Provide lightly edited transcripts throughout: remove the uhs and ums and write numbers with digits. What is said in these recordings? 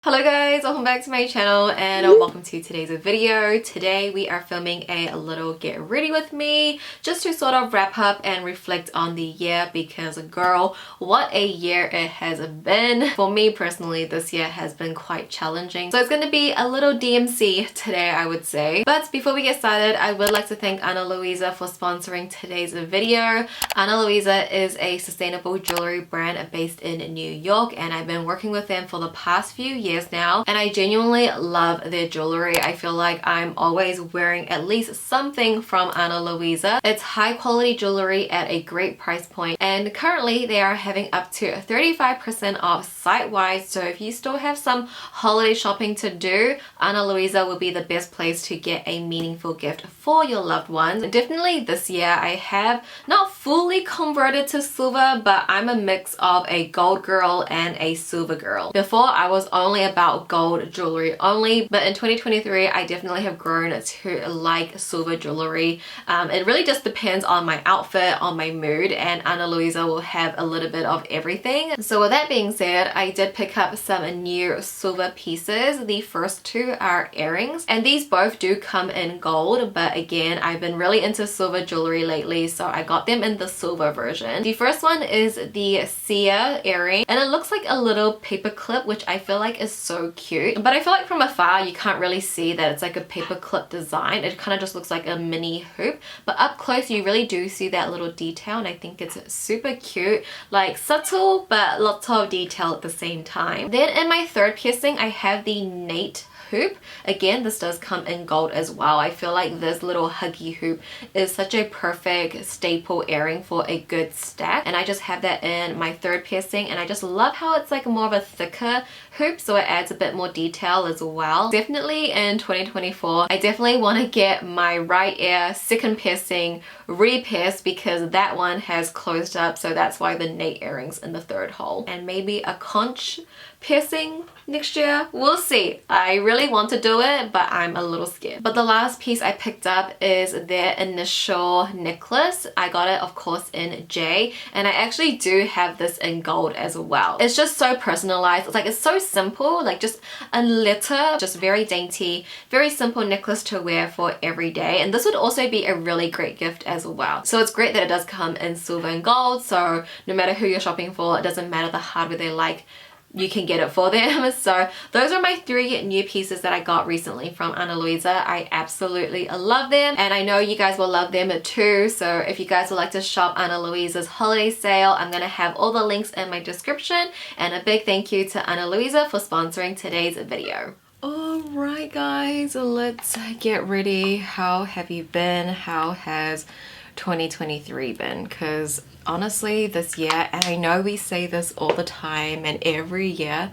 Hello guys, welcome back to my channel and welcome to today's video. Today we are filming a little get ready with me just to sort of wrap up and reflect on the year because girl, what a year it has been. For me personally, this year has been quite challenging. So it's going to be a little DMC today, I would say. But before we get started, I would like to thank Ana Luisa for sponsoring today's video. Ana Luisa is a sustainable jewelry brand based in New York and I've been working with them for the past few years now and I genuinely love their jewelry. I feel like I'm always wearing at least something from Ana Luisa. It's high quality jewelry at a great price point and currently they are having up to 35% off site-wide, so if you still have some holiday shopping to do, Ana Luisa will be the best place to get a meaningful gift for your loved ones. Definitely this year I have not fully converted to silver, but I'm a mix of a gold girl and a silver girl. Before I was only about gold jewelry only, but in 2023 I definitely have grown to like silver jewelry. It really just depends on my outfit, on my mood, and Ana Luisa will have a little bit of everything. So with that being said, I did pick up some new silver pieces. The first two are earrings and these both do come in gold, but again I've been really into silver jewelry lately, so I got them in the silver version. The first one is the Sia earring and it looks like a little paper clip, which I feel like is so cute, but I feel like from afar you can't really see that it's like a paper clip design. It kind of just looks like a mini hoop, but up close you really do see that little detail and I think it's super cute, like subtle but lots of detail at the same time. Then in my third piercing I have the Nate hoop. Again, this does come in gold as well. I feel like this little huggy hoop is such a perfect staple earring for a good stack, and I just have that in my third piercing and I just love how it's like more of a thicker hoop, so it adds a bit more detail as well. Definitely in 2024 I definitely want to get my right ear second piercing re-pierced because that one has closed up, so that's why the Nate earrings in the third hole, and maybe a conch piercing next year. We'll see. I really want to do it, but I'm a little scared. But the last piece I picked up is their initial necklace. I got it of course in J, and I actually do have this in gold as well. It's just so personalized. It's like it's so simple, like just a letter, just very dainty, very simple necklace to wear for every day, and this would also be a really great gift as well. So it's great that it does come in silver and gold, so no matter who you're shopping for, it doesn't matter the hardware they like, you can get it for them. So those are my three new pieces that I got recently from Ana Luisa. I absolutely love them and I know you guys will love them too. So if you guys would like to shop Ana Luisa's holiday sale, I'm gonna have all the links in my description, and a big thank you to Ana Luisa for sponsoring today's video. Alright guys, let's get ready. How have you been? How has 2023 been? Because honestly this year, and I know we say this all the time and every year,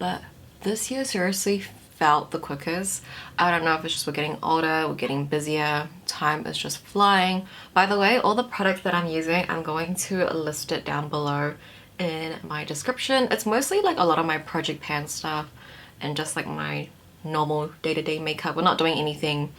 but this year seriously felt the quickest. I don't know if it's just we're getting older, we're getting busier, time is just flying. By the way, all the products that I'm using, I'm going to list it down below in my description. It's mostly like a lot of my project pan stuff and just like my normal day-to-day makeup. We're not doing anything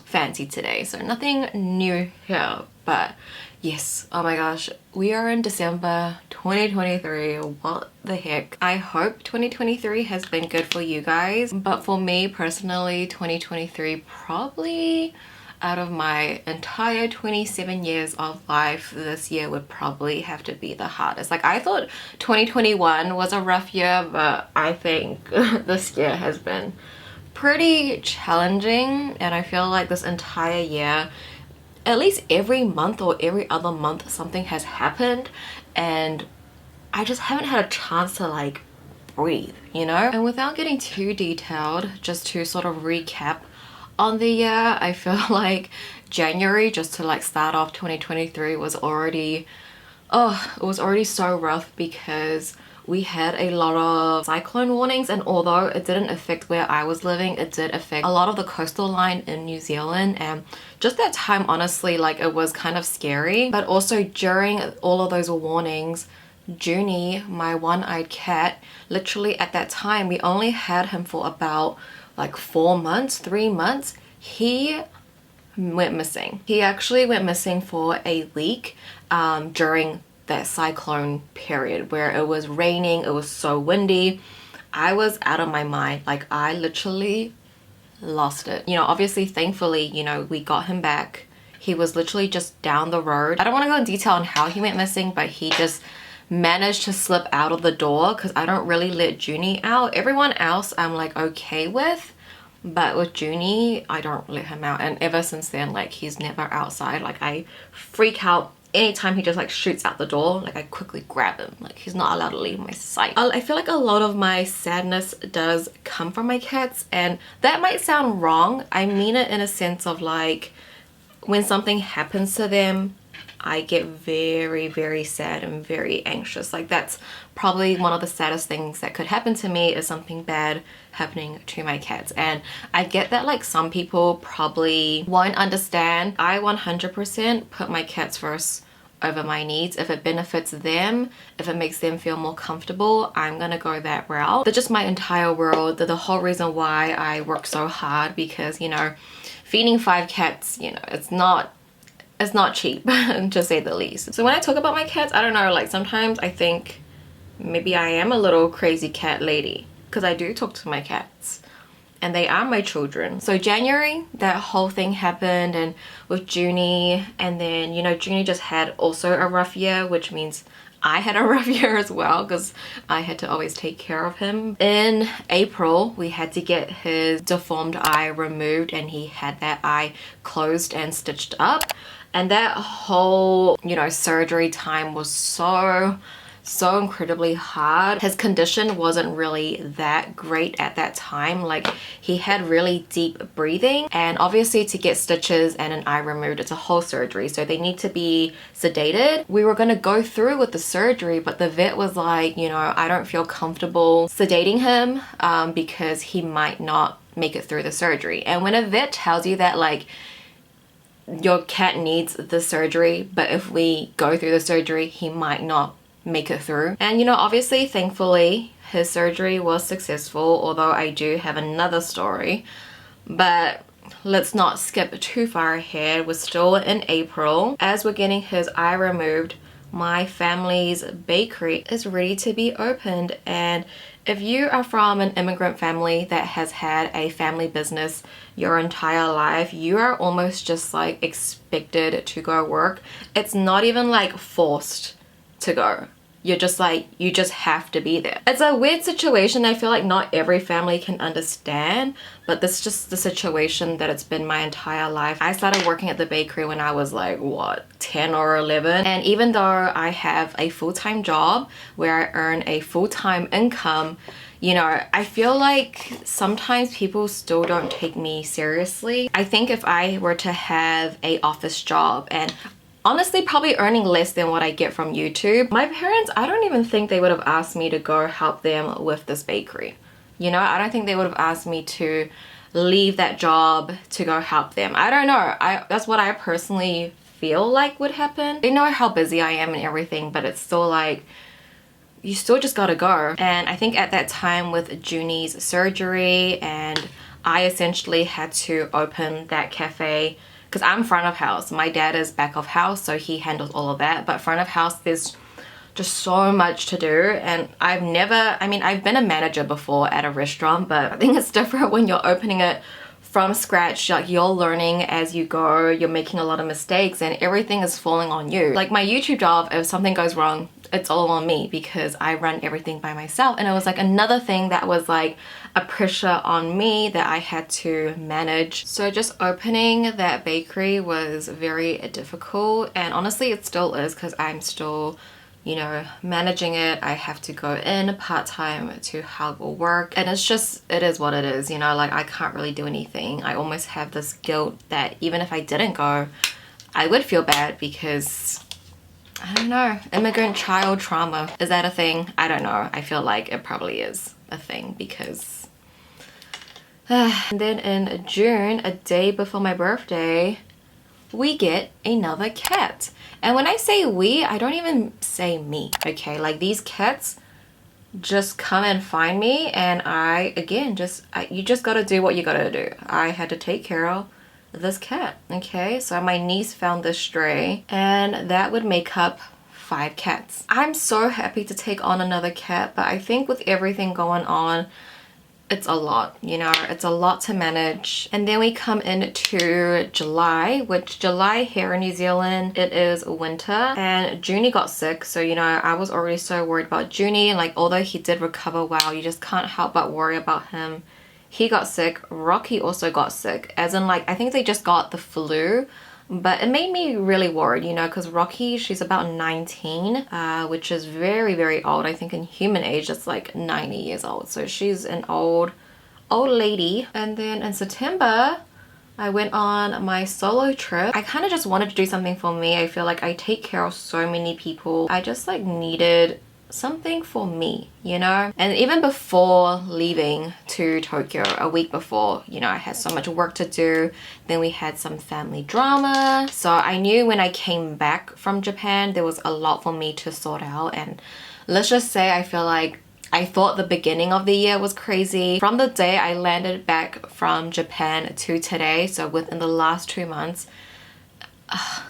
fancy today, so nothing new here. But yes, oh my gosh, we are in December 2023. What the heck. I hope 2023 has been good for you guys, but for me personally, 2023 probably, out of my entire 27 years of life, this year would probably have to be the hardest. Like I thought 2021 was a rough year, but I think this year has been pretty challenging, and I feel like this entire year, at least every month or every other month, something has happened and I just haven't had a chance to like breathe, you know? And without getting too detailed, just to sort of recap on the year, I feel like January, just to like start off 2023, was already, it was already so rough because we had a lot of cyclone warnings, and although it didn't affect where I was living, it did affect a lot of the coastal line in New Zealand, and just that time honestly, like it was kind of scary. But also during all of those warnings, Judy, my one-eyed cat, literally at that time we only had him for about like 4 months, 3 months. He went missing. He actually went missing for a week during that cyclone period where it was raining, it was so windy. I was out of my mind. Like, I literally lost it. You know, obviously, thankfully, you know, we got him back. He was literally just down the road. I don't want to go in detail on how he went missing, but he just managed to slip out of the door, because I don't really let Junie out. Everyone else I'm like okay with, but with Junie, I don't let him out. And ever since then, like, he's never outside. Like, I freak out anytime he just like shoots out the door. Like, I quickly grab him. Like, he's not allowed to leave my sight. I feel like a lot of my sadness does come from my cats, and that might sound wrong. I mean it in a sense of like, when something happens to them, I get very, very sad and very anxious. Like, that's probably one of the saddest things that could happen to me, is something bad happening to my cats. And I get that like some people probably won't understand. I 100% put my cats first over my needs. If it benefits them, if it makes them feel more comfortable, I'm gonna go that route. They're just my entire world. They're the whole reason why I work so hard, because, you know, feeding 5 cats, you know, it's not cheap to say the least. So when I talk about my cats, I don't know, like, sometimes I think maybe I am a little crazy cat lady, because I do talk to my cats and they are my children. So January, that whole thing happened, and with Junie, and then, you know, Junie just had also a rough year, which means I had a rough year as well, because I had to always take care of him. In April, we had to get his deformed eye removed, and he had that eye closed and stitched up. And that whole, you know, surgery time was so incredibly hard. His condition wasn't really that great at that time. Like, he had really deep breathing, and obviously to get stitches and an eye removed, it's a whole surgery, so they need to be sedated. We were gonna go through with the surgery, but the vet was like, you know, I don't feel comfortable sedating him because he might not make it through the surgery. And when a vet tells you that, like, your cat needs the surgery, but if we go through the surgery, he might not make it through. And, you know, obviously, thankfully, his surgery was successful, although I do have another story. But let's not skip too far ahead. We're still in April. As we're getting his eye removed, my family's bakery is ready to be opened. And if you are from an immigrant family that has had a family business your entire life, you are almost just like expected to go work. It's not even like forced to go. You're just like, you just have to be there. It's a weird situation. I feel like not every family can understand, but this is just the situation that it's been my entire life. I started working at the bakery when I was like, what, 10 or 11? And even though I have a full-time job where I earn a full-time income, you know, I feel like sometimes people still don't take me seriously. I think if I were to have a office job, and honestly probably earning less than what I get from YouTube, my parents, I don't even think they would have asked me to go help them with this bakery. You know, I don't think they would have asked me to leave that job to go help them. I don't know. That's what I personally feel like would happen. They know how busy I am and everything, but it's still like, you still just gotta go. And I think at that time with Junie's surgery, and I essentially had to open that cafe, because I'm front of house. My dad is back of house, so he handles all of that. But front of house, there's just so much to do. And I've been a manager before at a restaurant, but I think it's different when you're opening it from scratch. Like, you're learning as you go, you're making a lot of mistakes, and everything is falling on you. Like my YouTube job, if something goes wrong, it's all on me, because I run everything by myself. And it was like another thing that was like a pressure on me that I had to manage. So just opening that bakery was very difficult, and honestly it still is, because I'm still, you know, managing it. I have to go in part-time to help or work, and it's just, it is what it is, you know. Like, I can't really do anything. I almost have this guilt that even if I didn't go, I would feel bad, because I don't know, immigrant child trauma, is that a thing? I don't know. I feel like it probably is a thing, because and then in June, a day before my birthday, we get another cat. And when I say we, I don't even say me, okay? Like, these cats just come and find me, and you just gotta do what you gotta do. I had to take care of this cat, okay? So my niece found this stray, and that would make up 5 cats. I'm so happy to take on another cat, but I think with everything going on, it's a lot, you know, it's a lot to manage. And then we come into July, which July here in New Zealand, it is winter, and Judy got sick. So, you know, I was already so worried about Judy, and like, although he did recover well, you just can't help but worry about him. He got sick. Rocky also got sick, as in like, I think they just got the flu. But it made me really worried, you know, because Rocky, she's about 19, which is very, very old. I think in human age, that's like 90 years old. So she's an old lady. And then in September, I went on my solo trip. I kind of just wanted to do something for me. I feel like I take care of so many people. I just like needed something for me, you know. And even before leaving to Tokyo, a week before, you know, I had so much work to do. Then we had some family drama, so I knew when I came back from Japan there was a lot for me to sort out. And let's just say I feel like I thought the beginning of the year was crazy. From the day I landed back from Japan to today, so within the last 2 months,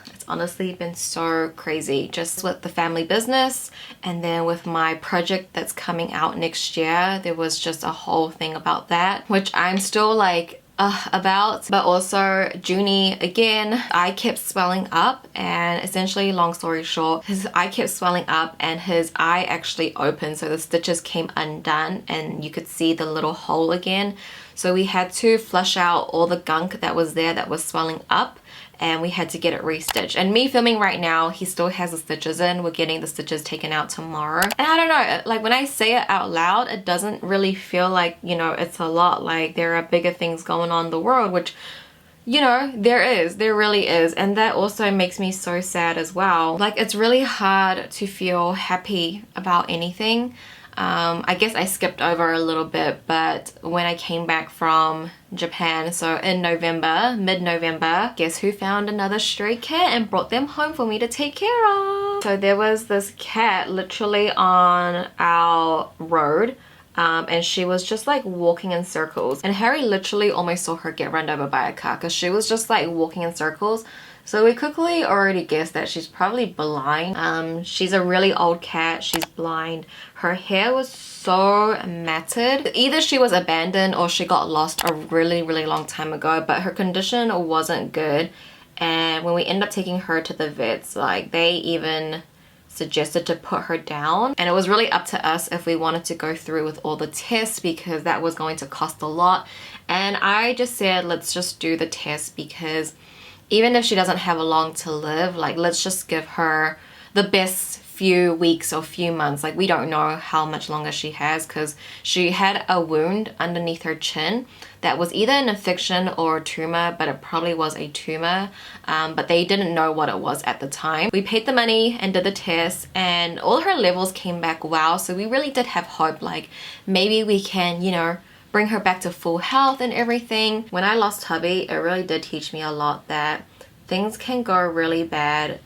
it's honestly been so crazy, just with the family business, and then with my project that's coming out next year. There was just a whole thing about that, which I'm still like about. But also Judy, again, I kept swelling up, and essentially, long story short, his eye kept swelling up and his eye actually opened, so the stitches came undone and you could see the little hole again. So we had to flush out all the gunk that was there that was swelling up, and we had to get it restitched. And me filming right now, he still has the stitches in. We're getting the stitches taken out tomorrow. And I don't know, like when I say it out loud, it doesn't really feel like, you know, it's a lot. Like there are bigger things going on in the world, which, you know, there really is. And that also makes me so sad as well. Like it's really hard to feel happy about anything. I guess I skipped over a little bit, but when I came back from Japan, so in November, mid-November, guess who found another stray cat and brought them home for me to take care of? So there was this cat literally on our road, and she was just like walking in circles, and Harry literally almost saw her get run over by a car because she was just like walking in circles. So we quickly already guessed that she's probably blind. She's a really old cat. She's blind. Her hair was so matted. Either she was abandoned or she got lost a really, really long time ago, but her condition wasn't good. And when we ended up taking her to the vets, like they even suggested to put her down, and it was really up to us if we wanted to go through with all the tests, because that was going to cost a lot. And I just said, let's just do the test, because even if she doesn't have a long to live, like let's just give her the best few weeks or few months. Like we don't know how much longer she has, because she had a wound underneath her chin that was either an infection or a tumor, but it probably was a tumor, but they didn't know what it was at the time. We paid the money and did the test, and all her levels came back wow. So we really did have hope, like maybe we can, you know, bring her back to full health and everything. When I lost hubby, it really did teach me a lot that things can go really bad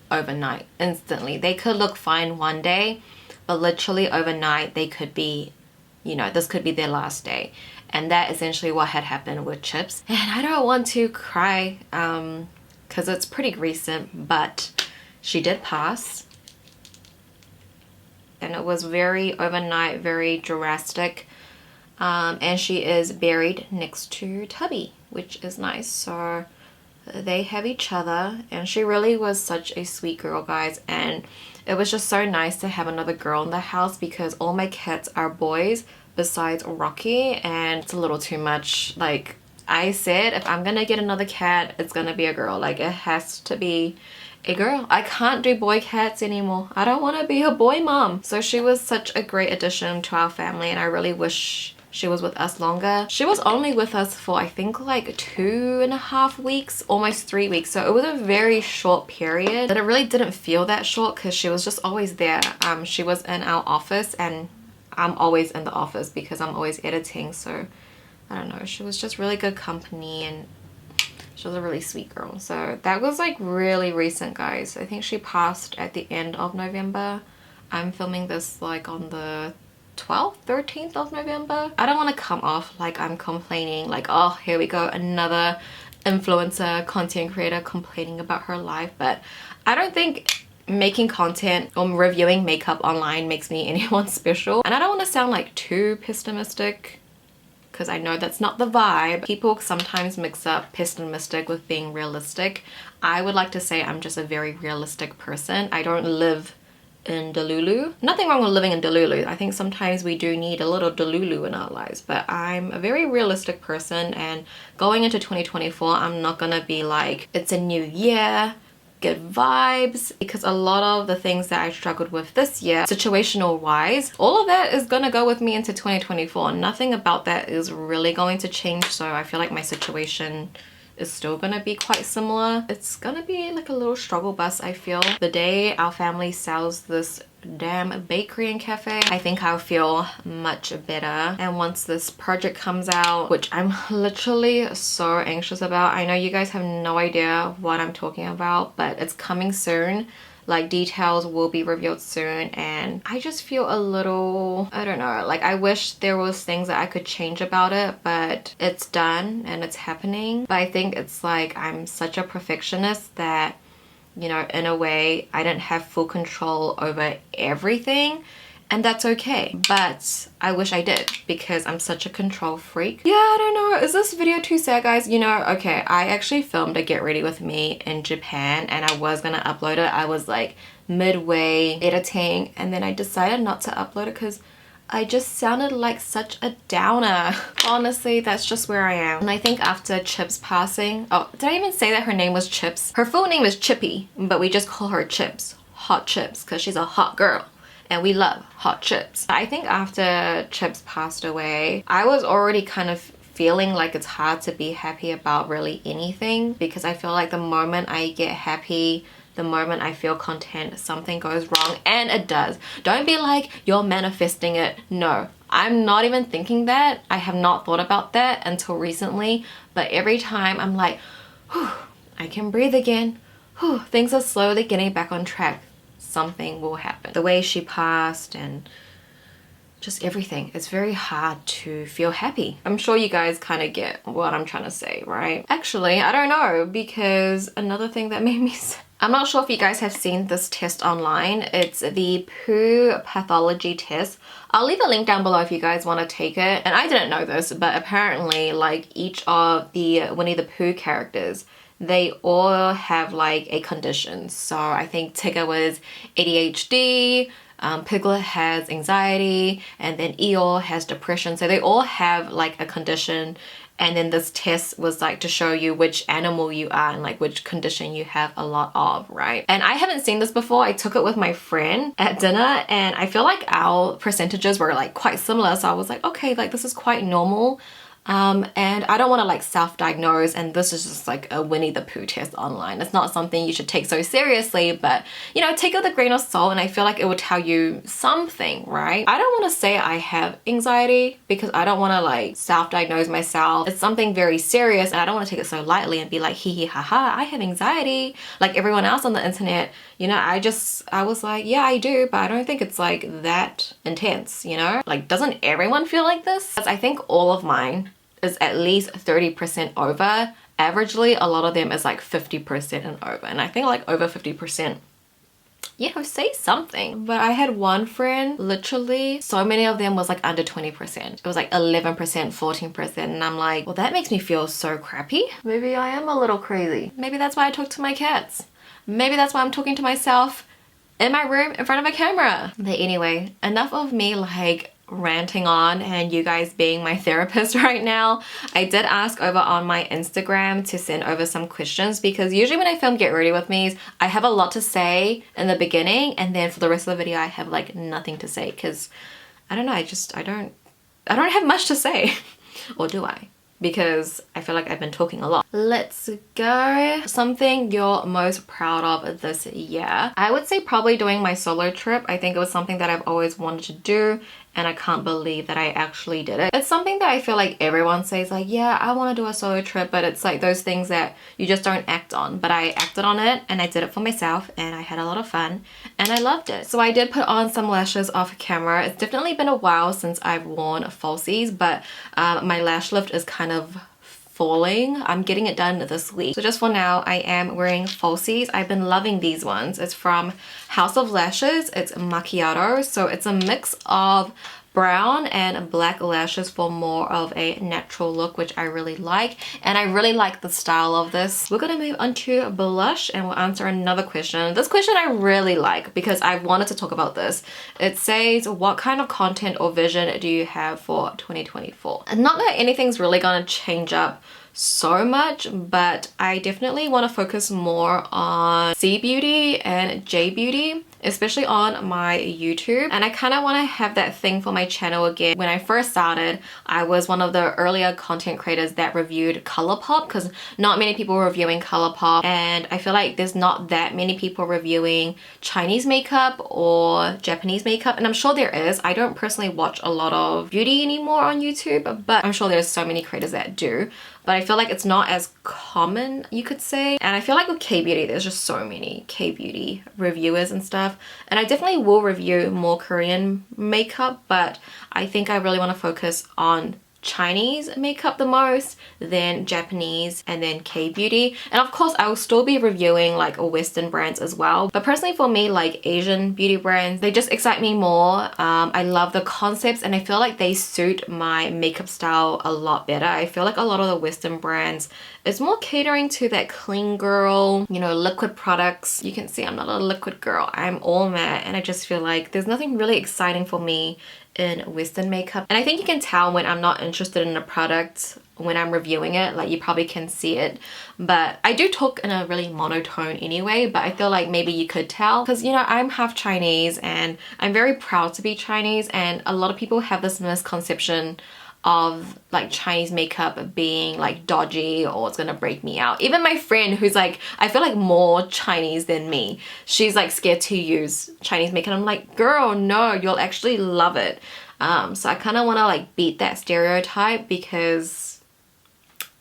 overnight, instantly. They could look fine one day, but literally overnight they could be, you know, this could be their last day. And that essentially what had happened with Chips. And I don't want to cry because it's pretty recent, but she did pass. And it was very overnight, very drastic. And she is buried next to Tubby, which is nice. So they have each other, and she really was such a sweet girl, guys. And it was just so nice to have another girl in the house, because all my cats are boys besides Rocky, and it's a little too much. Like I said, if I'm gonna get another cat, it's gonna be a girl. Like it has to be a girl. I can't do boy cats anymore. I don't want to be a boy mom. So she was such a great addition to our family, and I really wish she was with us longer. She was only with us for I think like 2.5 weeks, almost 3 weeks. So it was a very short period, but it really didn't feel that short because she was just always there. She was in our office, and I'm always in the office because I'm always editing. So I don't know, she was just really good company, and she was a really sweet girl. So that was like really recent, guys. I think she passed at the end of November. I'm filming this like on the 12th, 13th of November. I don't want to come off like I'm complaining, like, oh, here we go, another influencer, content creator complaining about her life. But I don't think making content or reviewing makeup online makes me anyone special. And I don't want to sound like too pessimistic, because I know that's not the vibe. People sometimes mix up pessimistic with being realistic. I would like to say I'm just a very realistic person. I don't live in Delulu. Nothing wrong with living in Delulu. I think sometimes we do need a little Delulu in our lives, but I'm a very realistic person, and going into 2024, I'm not gonna be like, it's a new year, good vibes, because a lot of the things that I struggled with this year, situational wise, all of that is gonna go with me into 2024. Nothing about that is really going to change, so I feel like my situation is still gonna be quite similar. It's gonna be like a little struggle bus, I feel. The day our family sells this damn bakery and cafe, I think I'll feel much better. And once this project comes out, which I'm literally so anxious about, I know you guys have no idea what I'm talking about, but it's coming soon. Like, details will be revealed soon, and I just feel a little, I don't know, like I wish there was things that I could change about it, but it's done and it's happening. But I think it's like I'm such a perfectionist that, you know, in a way I didn't have full control over everything, and that's okay. But I wish I did, because I'm such a control freak. Yeah, I don't know. Is this video too sad, guys? You know, okay, I actually filmed a get ready with me in Japan, and I was gonna upload it. I was like midway editing, and then I decided not to upload it because I just sounded like such a downer. Honestly, that's just where I am. And I think after Chip's passing, oh, did I even say that her name was Chips? Her full name is Chippy, but we just call her Chips. Hot Chips, because she's a hot girl. And we love hot chips. I think after Chips passed away, I was already kind of feeling like it's hard to be happy about really anything, because I feel like the moment I get happy, the moment I feel content, something goes wrong, and it does. Don't be like, you're manifesting it. No, I'm not even thinking that. I have not thought about that until recently, but every time I'm like, whew, I can breathe again. Whew, things are slowly getting back on track. Something will happen. The way she passed and just everything, it's very hard to feel happy. I'm sure you guys kind of get what I'm trying to say, right? Actually, I don't know, because another thing that made me sad, I'm not sure if you guys have seen this test online. It's the poo pathology test. I'll leave a link down below if you guys want to take it. And I didn't know this, but apparently like each of the Winnie the Pooh characters, they all have like a condition. So I think Tigger was ADHD, Piglet has anxiety, and then Eeyore has depression. So they all have like a condition, and then this test was like to show you which animal you are and like which condition you have a lot of, right? And I haven't seen this before. I took it with my friend at dinner, and I feel like our percentages were like quite similar. So I was like, okay, like this is quite normal. And I don't want to like self-diagnose, and this is just like a Winnie the Pooh test online. It's not something you should take so seriously, but you know, take it with a grain of salt, and I feel like it will tell you something, right? I don't want to say I have anxiety, because I don't want to like self-diagnose myself. It's something very serious, and I don't want to take it so lightly and be like, hee hee ha ha, I have anxiety like everyone else on the internet. You know, I was like, yeah, I do, but I don't think it's like that intense, you know? Like, doesn't everyone feel like this? I think all of mine is at least 30% over. Averagely, a lot of them is like 50% and over. And I think like over 50%, you know, say something. But I had one friend, literally, so many of them was like under 20%. It was like 11%, 14%. And I'm like, well, that makes me feel so crappy. Maybe I am a little crazy. Maybe that's why I talk to my cats. Maybe that's why I'm talking to myself in my room in front of a camera. But anyway, enough of me like ranting on and you guys being my therapist right now. I did ask over on my Instagram to send over some questions, because usually when I film Get Ready With Me, I have a lot to say in the beginning, and then for the rest of the video I have like nothing to say, because I don't know, I don't have much to say. Or do I? Because I feel like I've been talking a lot. Let's go. Something you're most proud of this year. I would say probably doing my solo trip. I think it was something that I've always wanted to do, and I can't believe that I actually did it. It's something that I feel like everyone says like, yeah, I want to do a solo trip, but it's like those things that you just don't act on. But I acted on it, and I did it for myself, and I had a lot of fun, and I loved it. So I did put on some lashes off camera. It's definitely been a while since I've worn falsies, but my lash lift is kind of falling. I'm getting it done this week. So just for now, I am wearing falsies. I've been loving these ones. It's from House of Lashes. It's macchiato. So it's a mix of brown and black lashes for more of a natural look, which I really like, and I really like the style of this. We're gonna move on to blush and we'll answer another question. This question I really like because I wanted to talk about this. It says, what kind of content or vision do you have for 2024? And not that anything's really gonna change up so much, but I definitely want to focus more on C Beauty and J Beauty, especially on my YouTube. And I kind of want to have that thing for my channel again. When I first started, I was one of the earlier content creators that reviewed COLOURPOP, because not many people were reviewing COLOURPOP, and I feel like there's not that many people reviewing Chinese makeup or Japanese makeup, and I'm sure there is. I don't personally watch a lot of beauty anymore on YouTube, but I'm sure there's so many creators that do. But I feel like it's not as common, you could say. And I feel like with K-beauty, there's just so many K-beauty reviewers and stuff. And I definitely will review more Korean makeup, but I think I really want to focus on Chinese makeup the most, then Japanese, and then K-beauty. And of course I will still be reviewing like Western brands as well, but personally for me, like Asian beauty brands, they just excite me more. I love the concepts and I feel like they suit my makeup style a lot better. I feel like a lot of the Western brands, it's more catering to that clean girl, you know, liquid products. You can see I'm not a liquid girl, I'm all matte, and I just feel like there's nothing really exciting for me in Western makeup. And I think you can tell when I'm not interested in a product when I'm reviewing it, like you probably can see it. But I do talk in a really monotone anyway, but I feel like maybe you could tell because, you know, I'm half Chinese and I'm very proud to be Chinese, and a lot of people have this misconception of like Chinese makeup being like dodgy or it's gonna break me out. Even my friend who's like, I feel like more Chinese than me, she's like scared to use Chinese makeup. I'm like, girl, no, you'll actually love it. So I kind of want to like beat that stereotype because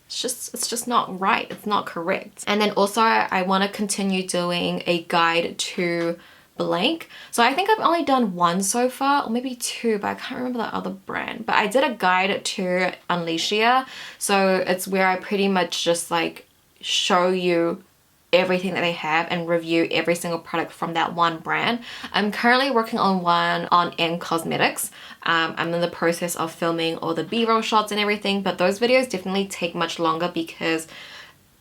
it's just not right. It's not correct. And then also I want to continue doing a guide to blank. So I think I've only done one so far, or maybe two, but I can't remember the other brand. But I did a guide to Unleashia. So it's where I pretty much just like show you everything that they have and review every single product from that one brand. I'm currently working on one on ENQUIRIES. I'm in the process of filming all the B-roll shots and everything, but those videos definitely take much longer because,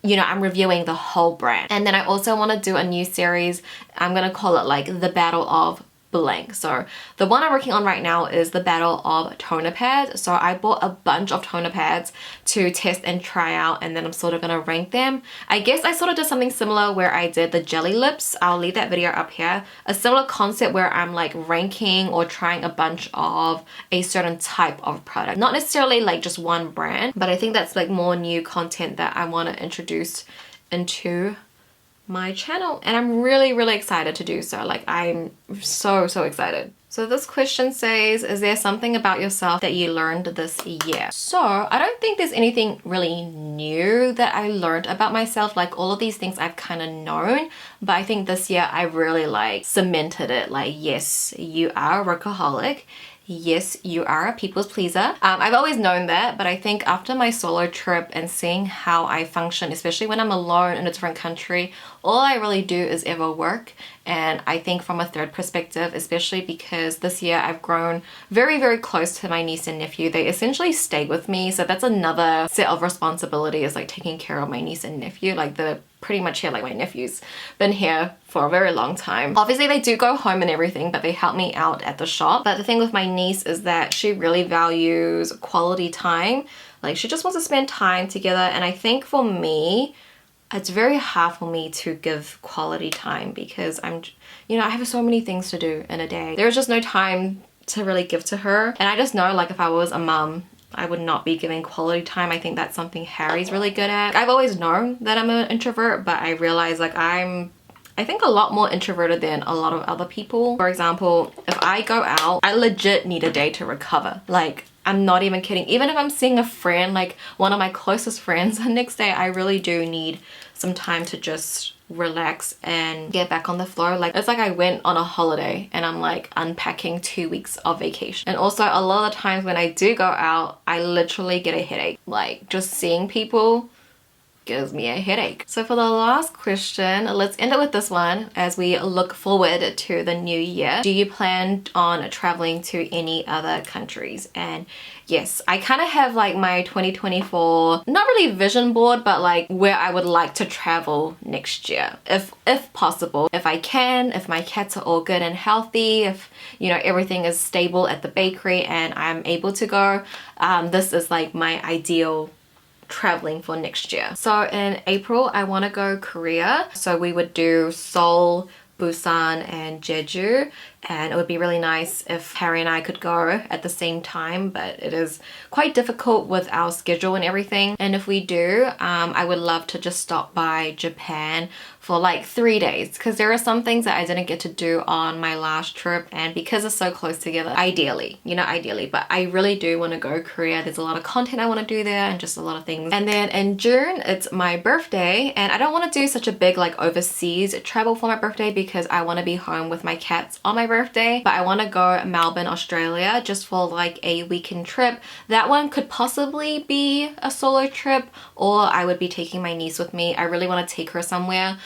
you know, I'm reviewing the whole brand. And then I also want to do a new series. I'm gonna call it like the Battle of blank. So the one I'm working on right now is the Battle of toner pads. So I bought a bunch of toner pads to test and try out, and then I'm sort of gonna rank them. I guess I sort of did something similar where I did the jelly lips. I'll leave that video up here. A similar concept where I'm like ranking or trying a bunch of a certain type of product. Not necessarily like just one brand, but I think that's like more new content that I want to introduce into my channel, and I'm really excited to do so. Like I'm so excited. So this question says, is there something about yourself that you learned this year? So I don't think there's anything really new that I learned about myself. Like all of these things I've kind of known, but I think this year I really like cemented it. Like, yes, you are a workaholic. Yes, you are a people's pleaser. I've always known that, but I think after my solo trip and seeing how I function, especially when I'm alone in a different country, all I really do is ever work. And I think from a third perspective, especially because this year I've grown very close to my niece and nephew. They essentially stay with me, so that's another set of responsibilities, like taking care of my niece and nephew. Like they're pretty much here, like my nephew's been here for a very long time. Obviously they do go home and everything, but they help me out at the shop. But the thing with my niece is that she really values quality time. Like she just wants to spend time together, and I think for me, it's very hard for me to give quality time because I'm, you know, I have so many things to do in a day. There's just no time to really give to her. And I just know, like, if I was a mum, I would not be giving quality time. I think that's something Harry's really good at. I've always known that I'm an introvert, but I realize like I think a lot more introverted than a lot of other people. For example, if I go out, I legit need a day to recover. Like, I'm not even kidding. Even if I'm seeing a friend, like one of my closest friends, the next day I really do need some time to just relax and get back on the flow. Like, it's like I went on a holiday and I'm like unpacking 2 weeks of vacation. And also a lot of times when I do go out, I literally get a headache. Like, just seeing people gives me a headache. So for the last question, let's end it with this one as we look forward to the new year. Do you plan on traveling to any other countries? And yes, I kind of have like my 2024, not really vision board, but like where I would like to travel next year, if possible. If I can, if my cats are all good and healthy, if you know everything is stable at the bakery and I'm able to go, this is like my ideal traveling for next year. So in April I want to go Korea, so we would do Seoul, Busan and Jeju, and it would be really nice if Harry and I could go at the same time, but it is quite difficult with our schedule and everything. And if we do, I would love to just stop by Japan for like 3 days, because there are some things that I didn't get to do on my last trip, and because it's so close together, ideally, you know, ideally, but I really do want to go Korea. There's a lot of content I want to do there and just a lot of things. And then in June, it's my birthday, and I don't want to do such a big like overseas travel for my birthday because I want to be home with my cats on my birthday, but I want to go Melbourne, Australia just for like a weekend trip. That one could possibly be a solo trip, or I would be taking my niece with me. I really want to take her somewhere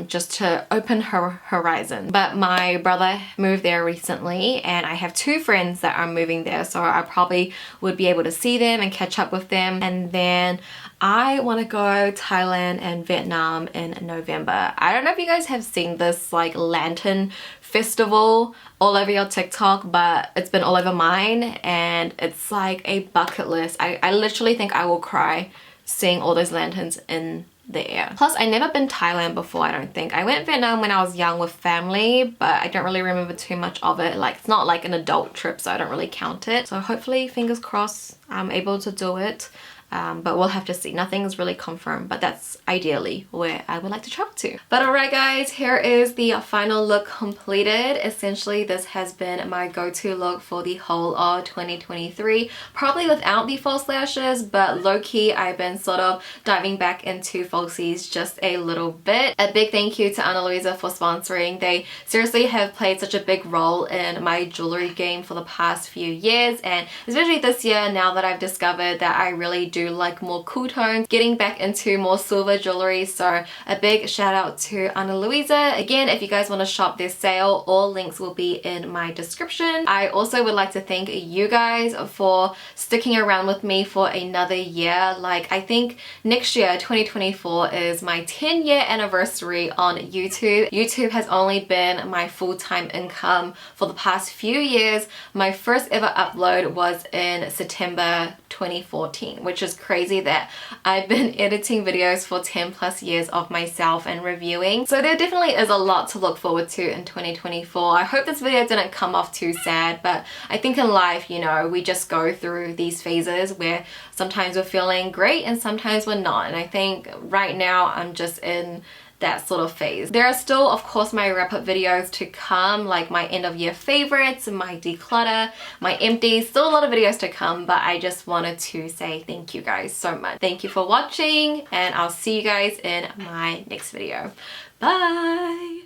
just to open her horizon. But my brother moved there recently and I have 2 friends that are moving there, so I probably would be able to see them and catch up with them. And then I want to go Thailand and Vietnam in November. I don't know if you guys have seen this like lantern festival all over your TikTok, but it's been all over mine, and it's like a bucket list. I literally think I will cry seeing all those lanterns in the air. Plus, I never been Thailand before, I don't think. I went Vietnam when I was young with family, but I don't really remember too much of it. Like, it's not like an adult trip, so I don't really count it. So hopefully, fingers crossed, I'm able to do it. But we'll have to see. Nothing is really confirmed, but that's ideally where I would like to travel to. But alright guys, here is the final look completed. Essentially, this has been my go-to look for the whole of 2023. Probably without the false lashes, but low-key I've been sort of diving back into falsies just a little bit. A big thank you to Ana Luisa for sponsoring. They seriously have played such a big role in my jewelry game for the past few years, and especially this year now that I've discovered that I really do like more cool tones, getting back into more silver jewelry. So a big shout out to Ana Luisa. Again, if you guys want to shop their sale, all links will be in my description. I also would like to thank you guys for sticking around with me for another year. Like, I think next year 2024 is my 10-year anniversary on YouTube. YouTube has only been my full-time income for the past few years. My first ever upload was in September 2014, which is crazy that I've been editing videos for 10 plus years of myself and reviewing. So there definitely is a lot to look forward to in 2024. I hope this video didn't come off too sad, but I think in life, you know, we just go through these phases where sometimes we're feeling great and sometimes we're not. And I think right now I'm just in that sort of phase. There are still, of course, my wrap-up videos to come, like my end-of-year favorites, my declutter, my empties, still a lot of videos to come, but I just wanted to say thank you guys so much. Thank you for watching, and I'll see you guys in my next video. Bye!